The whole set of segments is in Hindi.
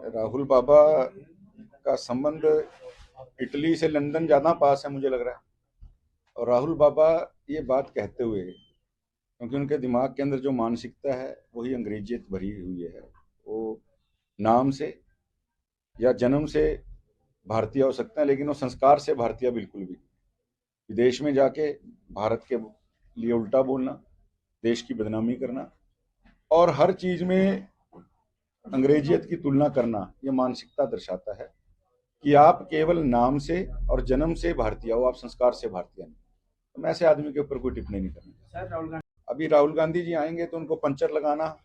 राहुल बाबा का संबंध इटली से लंदन ज़्यादा पास है मुझे लग रहा है। और राहुल बाबा ये बात कहते हुए, क्योंकि उनके दिमाग के अंदर जो मानसिकता है वही अंग्रेजियत भरी हुई है। वो नाम से या जन्म से भारतीय हो सकते हैं, लेकिन वो संस्कार से भारतीय बिल्कुल भी। विदेश में जाके भारत के लिए उल्टा बोलना, देश की बदनामी करना और हर चीज में अंग्रेजियत की तुलना करना, ये मानसिकता दर्शाता है कि आप केवल नाम से और जन्म से भारतीय हो, आप संस्कार से भारतीय नहीं। तो मैं ऐसे आदमी के ऊपर कोई टिप्पणी नहीं करना। अभी राहुल गांधी जी आएंगे तो उनको पंचर लगाना,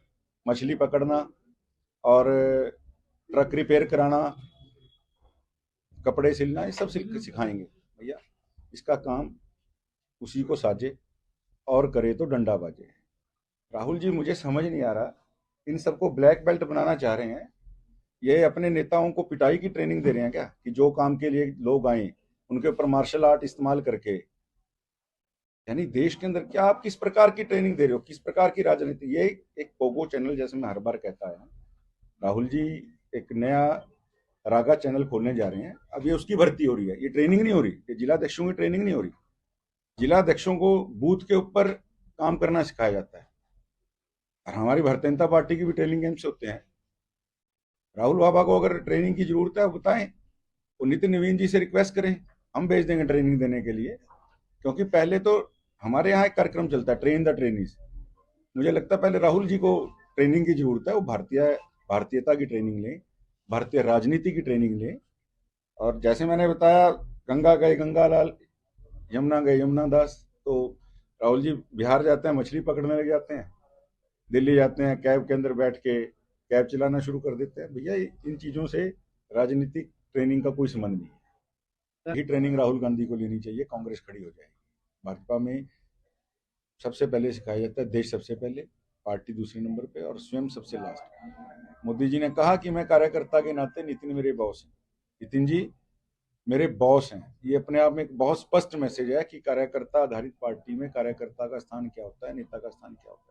मछली पकड़ना और ट्रक रिपेयर कराना, कपड़े सिलना, ये सब सिखाएंगे। भैया इसका काम उसी को साजे और करे तो डंडा बाजे। राहुल जी मुझे समझ नहीं आ रहा, इन सबको ब्लैक बेल्ट बनाना चाह रहे हैं। ये अपने नेताओं को पिटाई की ट्रेनिंग दे रहे हैं क्या, कि जो काम के लिए लोग आए उनके ऊपर मार्शल आर्ट इस्तेमाल करके। यानी देश के अंदर क्या आप किस प्रकार की ट्रेनिंग दे रहे हो, किस प्रकार की राजनीति। ये एक पोगो चैनल, जैसे मैं हर बार कहता है, राहुल जी एक नया रागा चैनल खोलने जा रहे हैं। अब ये उसकी भर्ती हो रही है, ये ट्रेनिंग नहीं हो रही, ये जिलाध्यक्षों की ट्रेनिंग नहीं हो रही। जिलाध्यक्षों को बूथ के ऊपर काम करना सिखाया जाता है, और हमारी भारतीय जनता पार्टी की भी ट्रेनिंग कैंप्स होते हैं। राहुल बाबा को अगर ट्रेनिंग की जरूरत है बताएं, वो नितिन नवीन जी से रिक्वेस्ट करें, हम भेज देंगे ट्रेनिंग देने के लिए। क्योंकि पहले तो हमारे यहाँ एक कार्यक्रम चलता है, ट्रेन द ट्रेनीज। मुझे लगता है पहले राहुल जी को ट्रेनिंग की जरूरत है, वो भारतीयता की ट्रेनिंग लें, भारतीय राजनीति की ट्रेनिंग लें। और जैसे मैंने बताया, गंगा गए गंगालाल, यमुना गए यमुना दास। तो राहुल जी बिहार जाते हैं, मछली पकड़ने लग जाते हैं, दिल्ली जाते हैं, कैब के अंदर बैठ के कैब चलाना शुरू कर देते हैं। भैया इन चीज़ों से राजनीतिक ट्रेनिंग का कोई संबंध नहीं है। यही ट्रेनिंग राहुल गांधी को लेनी चाहिए, कांग्रेस खड़ी हो जाएगी। भाजपा में सबसे पहले सिखाया जाता है देश सबसे पहले, पार्टी दूसरे नंबर पे और स्वयं सबसे लास्ट। मोदी जी ने कहा कि मैं कार्यकर्ता के नाते, नितिन मेरे बॉस हैं, नितिन जी मेरे बॉस हैं। ये अपने आप में एक बहुत स्पष्ट मैसेज है कि कार्यकर्ता आधारित पार्टी में कार्यकर्ता का स्थान क्या होता है, नेता का स्थान क्या होता है।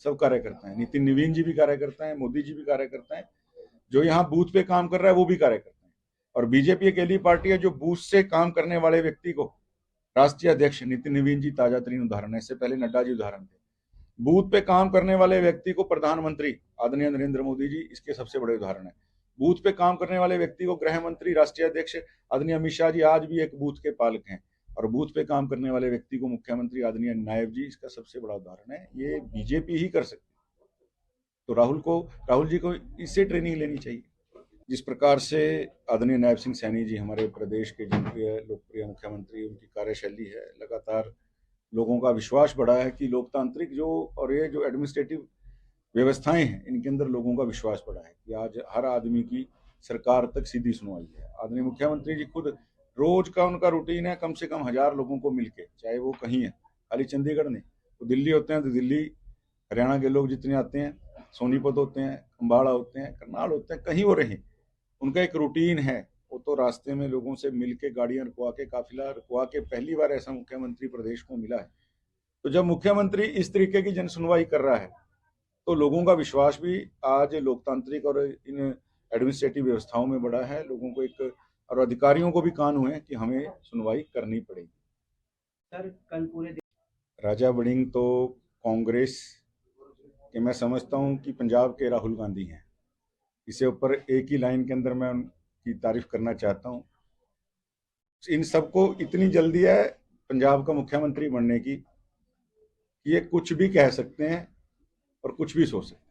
सब कार्यकर्ता है, नितिन नवीन जी भी कार्यकर्ता है, मोदी जी भी कार्यकर्ता है, जो यहाँ बूथ पे काम कर रहा है वो भी कार्यकर्ता है। और बीजेपी अकेली पार्टी है जो बूथ से काम करने वाले व्यक्ति को राष्ट्रीय अध्यक्ष, नितिन नवीन जी ताजा तरीन उदाहरण है, इससे पहले नड्डा जी उदाहरण थे। बूथ पे काम करने वाले व्यक्ति को प्रधानमंत्री आदरणीय नरेंद्र मोदी जी इसके सबसे बड़े उदाहरण है। बूथ पे काम करने वाले व्यक्ति को गृह मंत्री, राष्ट्रीय अध्यक्ष आदरणीय अमित शाह जी आज भी एक बूथ के पालक हैं। और बूथ पे काम करने वाले व्यक्ति को मुख्यमंत्री आदरणीय नायब जी इसका सबसे बड़ा उदाहरण है। ये बीजेपी ही कर सकती है। तो राहुल जी को इससे ट्रेनिंग लेनी चाहिए। जिस प्रकार से आदरणीय नायब सिंह सैनी जी हमारे प्रदेश के जनप्रिय लोकप्रिय मुख्यमंत्री, उनकी कार्यशैली है, लगातार लोगों का विश्वास बढ़ा है कि लोकतांत्रिक जो और ये जो एडमिनिस्ट्रेटिव व्यवस्थाएं हैं, इनके अंदर लोगों का विश्वास बढ़ा है कि आज हर आदमी की सरकार तक सीधी सुनवाई है। आदरणीय मुख्यमंत्री जी खुद, रोज का उनका रूटीन है, कम से कम 1000 लोगों को मिलके, चाहे वो कहीं है, खाली चंडीगढ़ नहीं, तो दिल्ली होते हैं तो दिल्ली, हरियाणा के लोग जितने आते हैं, सोनीपत होते हैं, अम्बाड़ा होते हैं, करनाल होते हैं, कहीं वो रहे, उनका एक रूटीन है। वो तो रास्ते में लोगों से मिलके, गाड़ियां रुकवा के, काफिला रुकवा के, पहली बार ऐसा मुख्यमंत्री प्रदेश को मिला है। तो जब मुख्यमंत्री इस तरीके की जन सुनवाई कर रहा है तो लोगों का विश्वास भी आज लोकतांत्रिक और इन एडमिनिस्ट्रेटिव व्यवस्थाओं में बढ़ा है। लोगों को एक, और अधिकारियों को भी कान हुए कि हमें सुनवाई करनी पड़ेगी। सर कल पूरे राजा वड़िंग तो कांग्रेस के, मैं समझता हूं कि पंजाब के राहुल गांधी हैं। इसे ऊपर एक ही लाइन के अंदर मैं उनकी तारीफ करना चाहता हूं। इन सबको इतनी जल्दी है पंजाब का मुख्यमंत्री बनने की, ये कुछ भी कह सकते हैं और कुछ भी सोच सकते हैं।